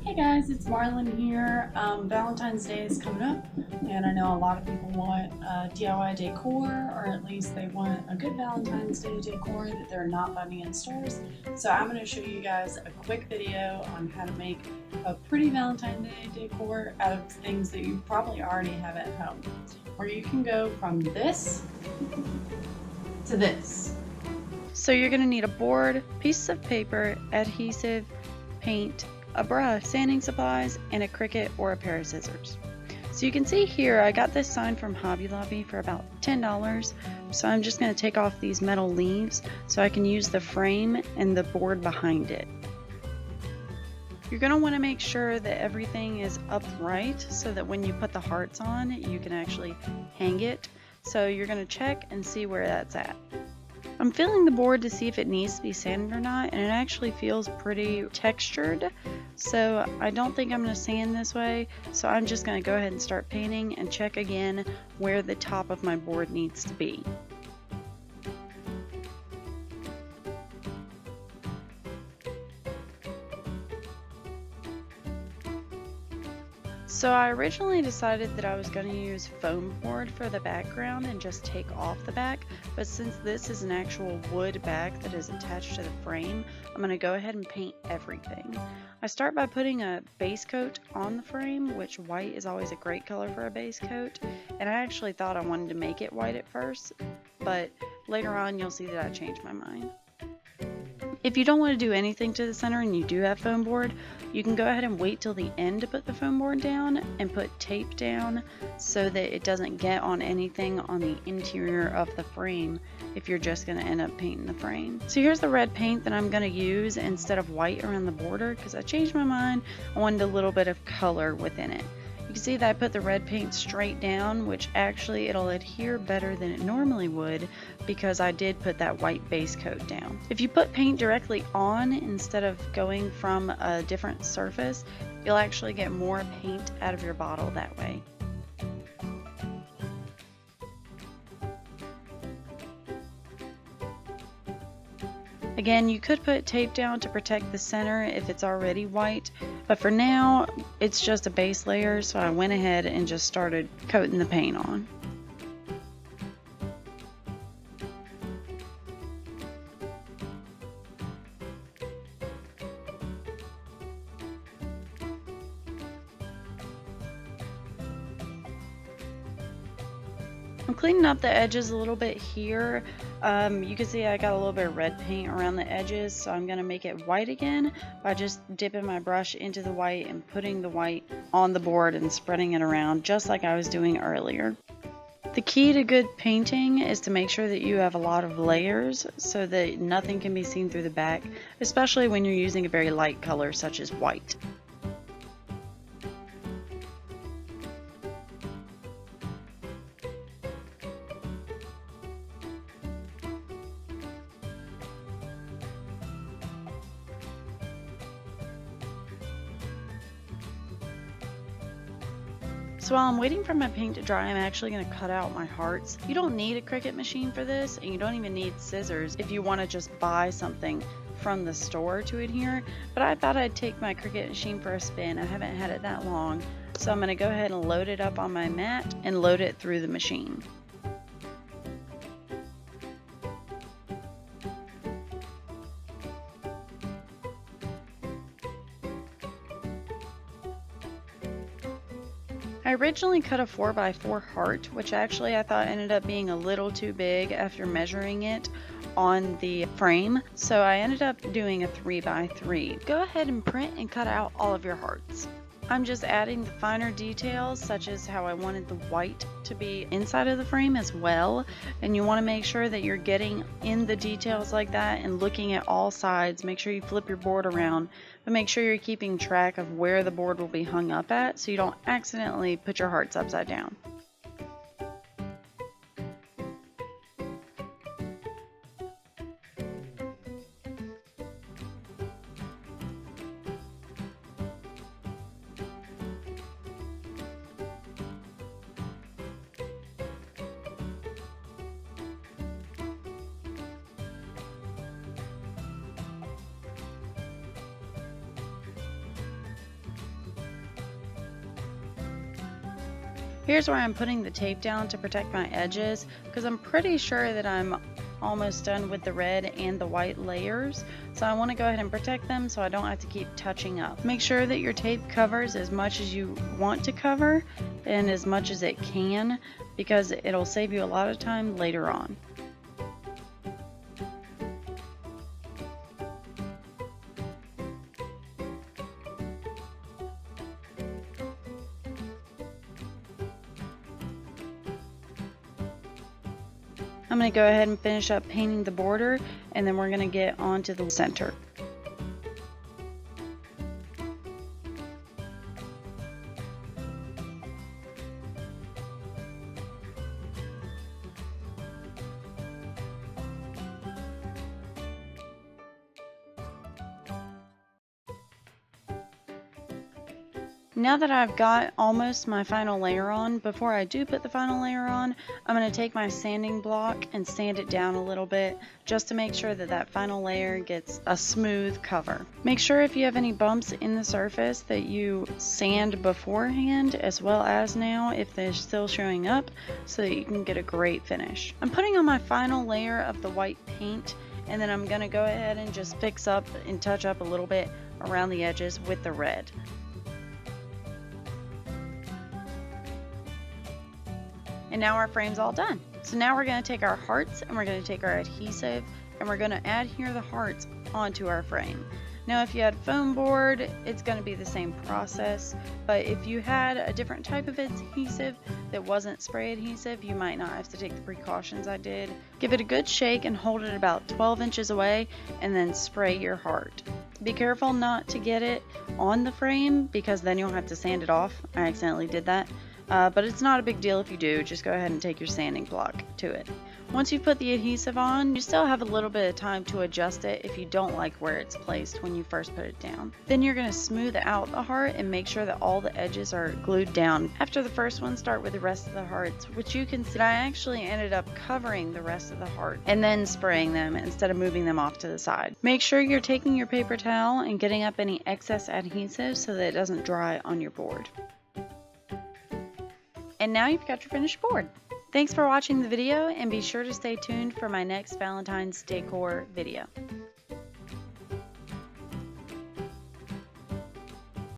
Hey guys, it's Marlon here. Valentine's Day is coming up, and I know a lot of people want DIY decor, or at least they want a good Valentine's Day decor that they're not buying in stores. So I'm going to show you guys a quick video on how to make a pretty Valentine's Day decor out of things that you probably already have at home. Or you can go from this to this. So you're going to need a board, pieces of paper, adhesive, paint, a brush, sanding supplies, and a Cricut or a pair of scissors. So you can see here I got this sign from Hobby Lobby for about $10. So I'm just going to take off these metal leaves so I can use the frame and the board behind it. You're going to want to make sure that everything is upright so that when you put the hearts on you can actually hang it. So you're going to check and see where that's at. I'm feeling the board to see if it needs to be sanded or not, and it actually feels pretty textured, so I don't think I'm going to sand this way. So I'm just going to go ahead and start painting and check again where the top of my board needs to be. So I originally decided that I was going to use foam board for the background and just take off the back, but since this is an actual wood back that is attached to the frame, I'm going to go ahead and paint everything. I start by putting a base coat on the frame, which white is always a great color for a base coat, and I actually thought I wanted to make it white at first, but later on you'll see that I changed my mind. If you don't want to do anything to the center and you do have foam board, you can go ahead and wait till the end to put the foam board down and put tape down so that it doesn't get on anything on the interior of the frame if you're just going to end up painting the frame. So here's the red paint that I'm going to use instead of white around the border because I changed my mind. I wanted a little bit of color within it. You can see that I put the red paint straight down, which actually it'll adhere better than it normally would because I did put that white base coat down. If you put paint directly on instead of going from a different surface, you'll actually get more paint out of your bottle that way. Again, you could put tape down to protect the center if it's already white, but for now it's just a base layer, so I went ahead and just started coating the paint on. I'm cleaning up the edges a little bit here. You can see I got a little bit of red paint around the edges, so I'm going to make it white again by just dipping my brush into the white and putting the white on the board and spreading it around just like I was doing earlier. The key to good painting is to make sure that you have a lot of layers so that nothing can be seen through the back, especially when you're using a very light color such as white. So while I'm waiting for my paint to dry, I'm actually going to cut out my hearts. You don't need a Cricut machine for this, and you don't even need scissors if you want to just buy something from the store to adhere. But I thought I'd take my Cricut machine for a spin. I haven't had it that long, so I'm going to go ahead and load it up on my mat and load it through the machine. I originally cut a 4x4 heart, which actually I thought ended up being a little too big after measuring it on the frame, so I ended up doing a 3x3. Go ahead and print and cut out all of your hearts. I'm just adding the finer details, such as how I wanted the white to be inside of the frame as well, and you want to make sure that you're getting in the details like that and looking at all sides. Make sure you flip your board around, but make sure you're keeping track of where the board will be hung up at so you don't accidentally put your hearts upside down. Here's where I'm putting the tape down to protect my edges, because I'm pretty sure that I'm almost done with the red and the white layers, so I want to go ahead and protect them so I don't have to keep touching up. Make sure that your tape covers as much as you want to cover and as much as it can, because it'll save you a lot of time later on. I'm going to go ahead and finish up painting the border, and then we're going to get onto the center. Now that I've got almost my final layer on, before I do put the final layer on, I'm going to take my sanding block and sand it down a little bit just to make sure that that final layer gets a smooth cover. Make sure if you have any bumps in the surface that you sand beforehand, as well as now if they're still showing up, so that you can get a great finish. I'm putting on my final layer of the white paint, and then I'm going to go ahead and just fix up and touch up a little bit around the edges with the red. And now our frame's all done. So now we're going to take our hearts and we're going to take our adhesive and we're going to adhere the hearts onto our frame. Now if you had foam board, it's going to be the same process, but if you had a different type of adhesive that wasn't spray adhesive, you might not have to take the precautions I did. Give it a good shake and hold it about 12 inches away and then spray your heart. Be careful not to get it on the frame, because then you'll have to sand it off. I accidentally did that. But it's not a big deal if you do. Just go ahead and take your sanding block to it. Once you put the adhesive on, you still have a little bit of time to adjust it if you don't like where it's placed when you first put it down. Then you're going to smooth out the heart and make sure that all the edges are glued down. After the first one, start with the rest of the hearts, which you can see I actually ended up covering the rest of the heart and then spraying them instead of moving them off to the side. Make sure you're taking your paper towel and getting up any excess adhesive so that it doesn't dry on your board. And now you've got your finished board. Thanks for watching the video, and be sure to stay tuned for my next Valentine's decor video.